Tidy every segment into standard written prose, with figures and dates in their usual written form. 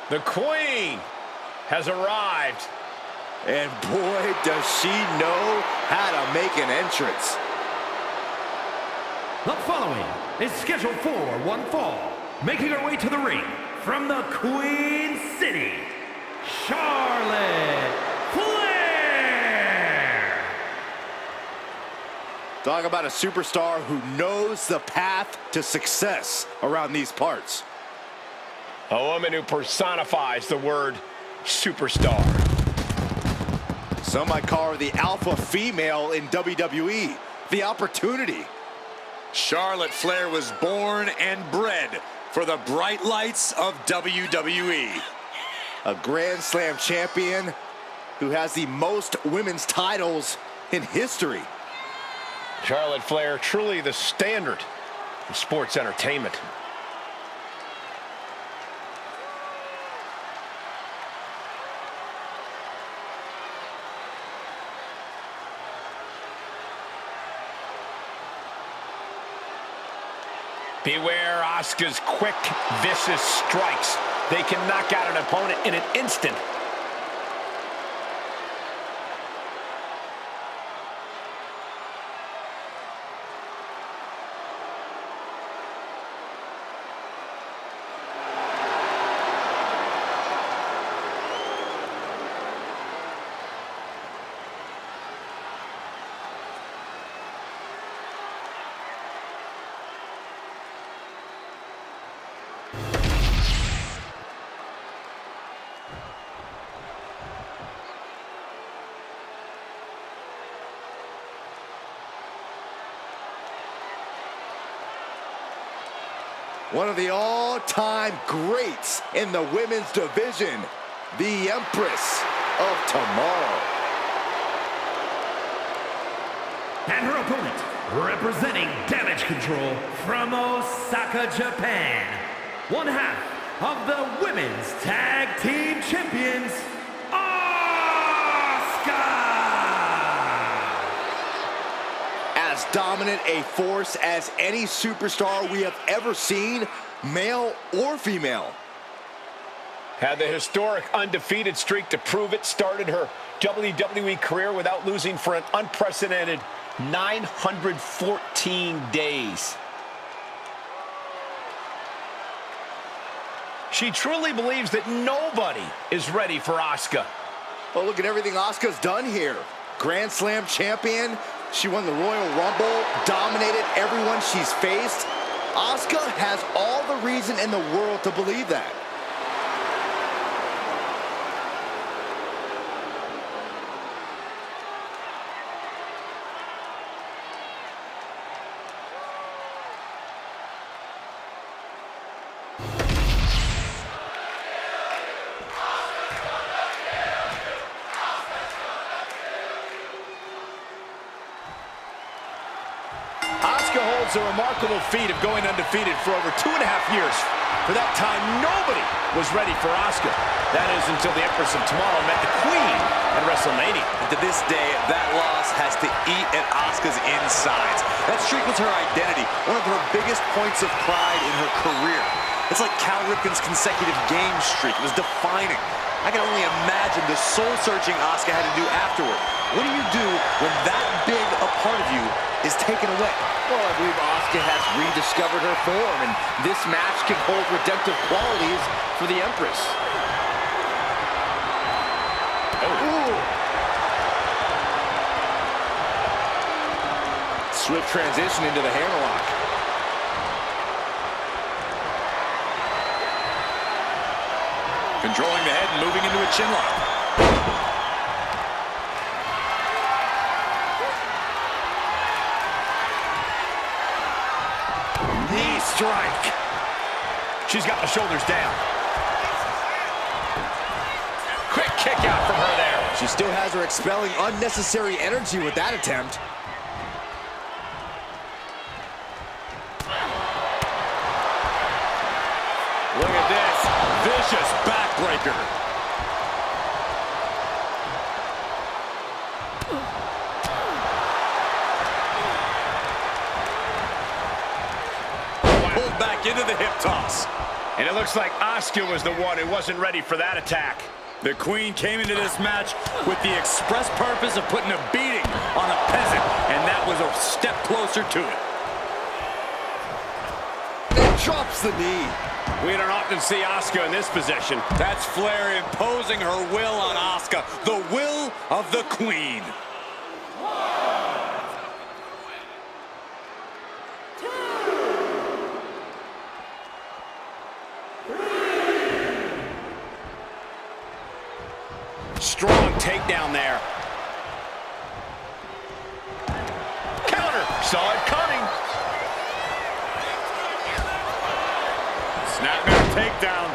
The Queen has arrived. And boy, does she know how to make an entrance. The following is scheduled for one fall, making her way to the ring from the Queen City, Charlotte Flair. Talk about a superstar who knows the path to success around these parts. A woman who personifies the word superstar. Some might call her the alpha female in WWE. The opportunity. Charlotte Flair was born and bred for the bright lights of WWE. A Grand Slam champion who has the most women's titles in history. Charlotte Flair, truly the standard in sports entertainment. Beware Asuka's quick, vicious strikes. They can knock out an opponent in an instant. One of the all-time greats in the women's division, the Empress of Tomorrow. And her opponent, representing Damage Control from Osaka, Japan, one half of the Women's Tag Team Champions, Asuka! As dominant a force as any superstar we have ever seen, male or female. Had the historic undefeated streak to prove it, started her WWE career without losing for an unprecedented 914 days. She truly believes that nobody is ready for Asuka. Oh, look at everything Asuka's done here. Grand Slam champion. She won the Royal Rumble, dominated everyone she's faced. Asuka has all the reason in the world to believe that. Asuka holds the remarkable feat of going undefeated for over 2.5 years. For that time, nobody was ready for Asuka. That is until the Empress of Tomorrow met the Queen at WrestleMania. And to this day, that loss has to eat at Asuka's insides. That streak was her identity, one of her biggest points of pride in her career. It's like Cal Ripken's consecutive game streak. It was defining. I can only imagine the soul-searching Asuka had to do afterward. What do you do when that big a part of you is taken away? Well, I believe Asuka has rediscovered her form, and this match can hold redemptive qualities for the Empress. Oh. Swift transition into the hammerlock. Controlling the head and moving into a chinlock. Knee strike. She's got the shoulders down. Quick kick out from her there. She still has her expelling unnecessary energy with that attempt. Look at this. Vicious backbreaker. Pulled back into the hip toss. And it looks like Asuka was the one who wasn't ready for that attack. The Queen came into this match with the express purpose of putting a beating on a peasant, and that was a step closer to it. And drops the knee. We don't often see Asuka in this position. That's Flair imposing her will on Asuka, the will of the Queen. Strong takedown there. Counter. Saw it coming. Snapmare takedown.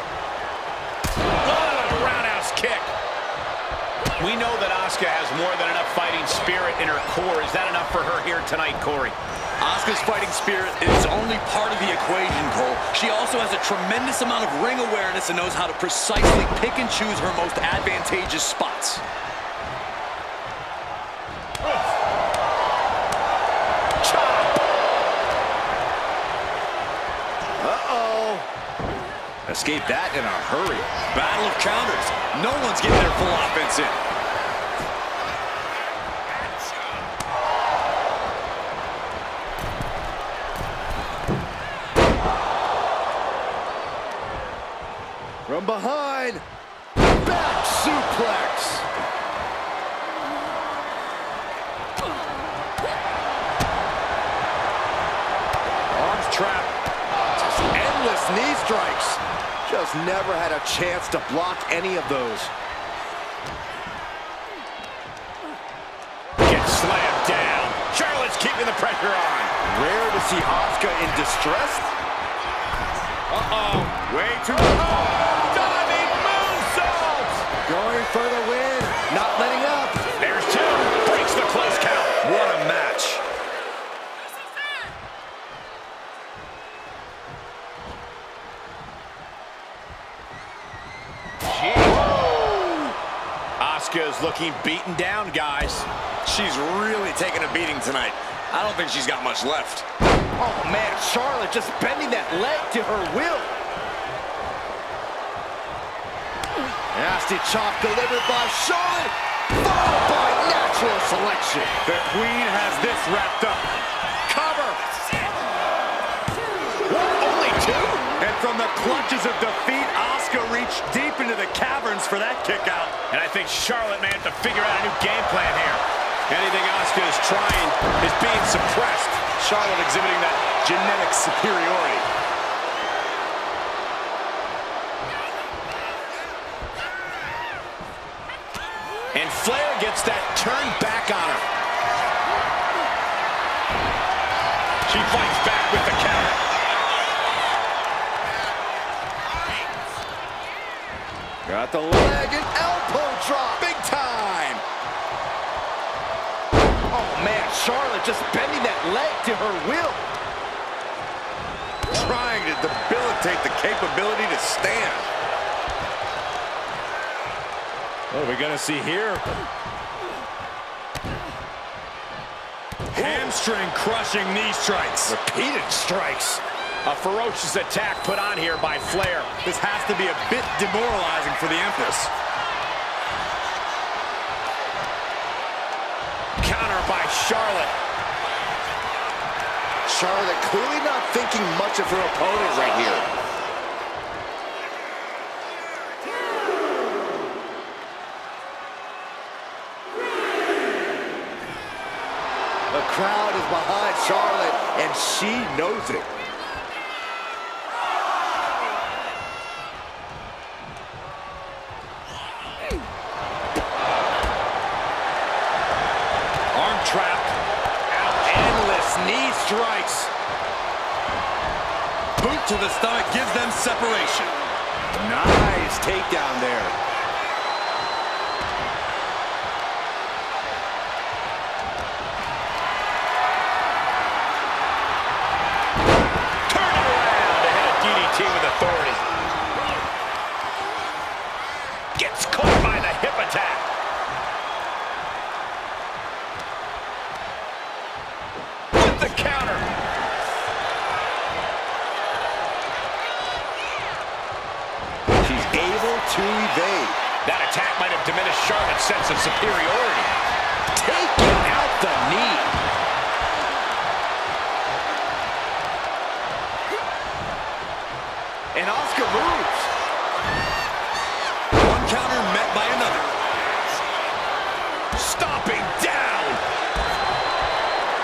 Oh, roundhouse kick. We know that Asuka has more than enough fighting spirit in her core. Is that enough for her here tonight, Corey? Asuka's fighting spirit is only part of the equation, Cole. She also has a tremendous amount of ring awareness and knows how to precisely pick and choose her most advantageous spots. Uh-oh. Escaped that in a hurry. Battle of counters. No one's getting their full offense in. From behind, back suplex. Arms trap. Just endless knee strikes. Just never had a chance to block any of those. Gets slammed down. Charlotte's keeping the pressure on. Rare to see Asuka in distress. Uh-oh. Way too diving moonsault. Going for the win. Not letting up. There's two. Breaks the close count. What a match. Asuka's looking beaten down, guys. She's really taking a beating tonight. I don't think she's got much left. Oh, man, Charlotte just bending that leg to her will. Nasty chop delivered by Charlotte, followed by natural selection. The Queen has this wrapped up. Cover. What? Only two? And from the clutches of defeat, Asuka reached deep into the caverns for that kick out. And I think Charlotte may have to figure out a new game plan here. Anything Asuka is trying is being suppressed. Charlotte exhibiting that genetic superiority. And Flair gets that turn back on her. She fights back with the counter. Got the leg and elbow drop. Big time. Oh, man, Charlotte just bending that leg to her will. Trying to debilitate the capability to stand. What are we gonna see here? Hamstring crushing knee strikes. Repeated strikes. A ferocious attack put on here by Flair. This has to be a bit demoralizing for the Empress. Counter by Charlotte. Charlotte clearly not thinking much of her opponent right here. The crowd is behind Charlotte, and she knows it. Arm trap. Endless knee strikes. Boot to the stomach gives them separation. Nice takedown there. Turn it around to hit a DDT with authority. Gets caught by the hip attack. With the counter. That attack might have diminished Charlotte's sense of superiority. Taking out the knee. And Asuka moves. One counter met by another. Stomping down.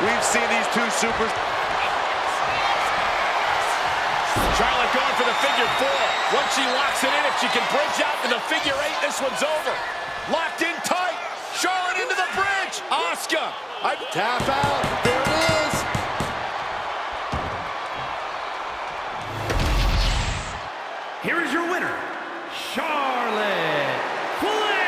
We've seen these two supers. Charlotte going for the figure four. Once she locks it in, if she can bridge out to the figure eight, this one's over. Locked in tight. Charlotte into the bridge. Asuka. Tap out. There it is. Here is your winner, Charlotte Flair.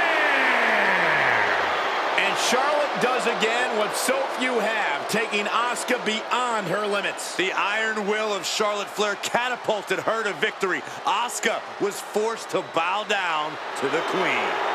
And Charlotte does again what so few have, taking Asuka beyond her limits. The iron will of Charlotte Flair catapulted her to victory. Asuka was forced to bow down to the queen.